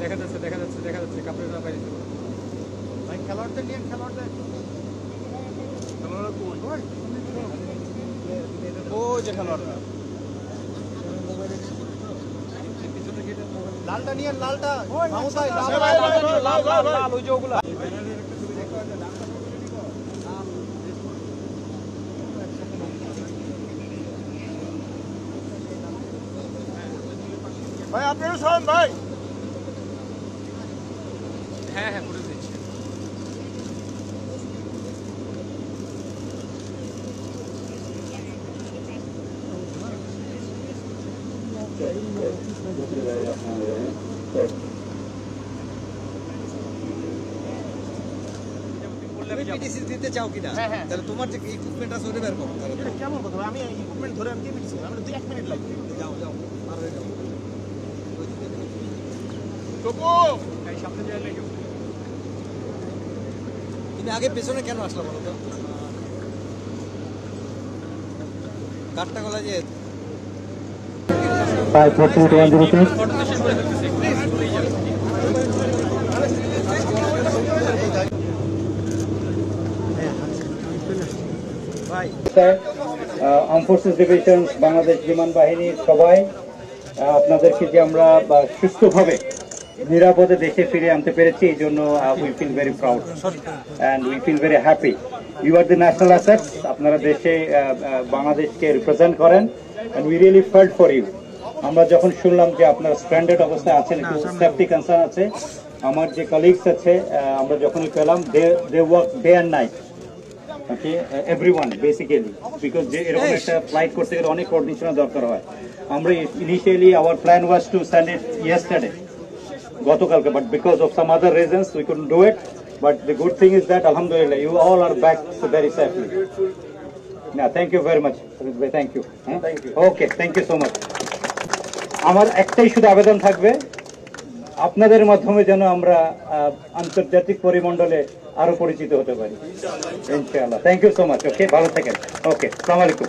দেখা যাচ্ছে কাপড়ের বাইরে ভাই খেলোয়াড়দের নিয়ে খেলোয়াড়দের ও যে খেলোয়াড়রা লালটা নিয়ে লালটা লাল ওই যে ওগুলা ভাই আপনারা শোন ভাই হ্যাঁ হ্যাঁ করে দিচ্ছি পিটিসি দিতে চাও কিনা তাহলে তোমার যে ইকুইপমেন্ট আছে ওটা বের করো এটা কেমন কথা আমি ইকুইপমেন্ট ধরে আমি পিটিসি আমি 1 মিনিট লাগবে যাও যাও পার হয়ে যাও টপো এই সামনে যায় না কেউ তুমি আগে পেছনে কেন আসলা বলো তো কাটটা গলা যে 542 ফোর্সেস ডিভিশন বাংলাদেশ বিমান বাহিনীর সবাই আপনাদেরকে যে আমরা সুস্থভাবে নিরাপদে দেশে ফিরে আনতে পেরেছি এই জন্য we feel very proud and we feel very happy you are the national assets আপনারা দেশে বাংলাদেশকে রিপ্রেজেন্ট করেন and we really felt for you আমরা যখন শুনলাম যে আপনারা স্ট্যান্ডার্ড অবস্থায় আছেন একটু সেফটি কনসার্ন আছে আমার যে কলিগস আছে আমরা যখনই পেলাম they work day and night okay everyone basically because যে এরকম একটা ফ্লাইট করতে গেলে অনেক কোঅর্ডিনেশনের দরকার হয় আমরা initially our plan was to send it yesterday গতকালকে but because of some other reasons we couldn't do it but the good thing is that আলহামদুলিল্লাহ you all are back very safely না thank you very much thank you okay thank you so much আমার একটাই শুধু আবেদন থাকবে আপনাদের মাধ্যমে যেন আমরা আন্তর্জাতিক পরিমণ্ডলে আরো পরিচিত হতে পারি ইনশাআল্লাহ thank you so much okay ভালো থাকেন ওকে আসসালামু আলাইকুম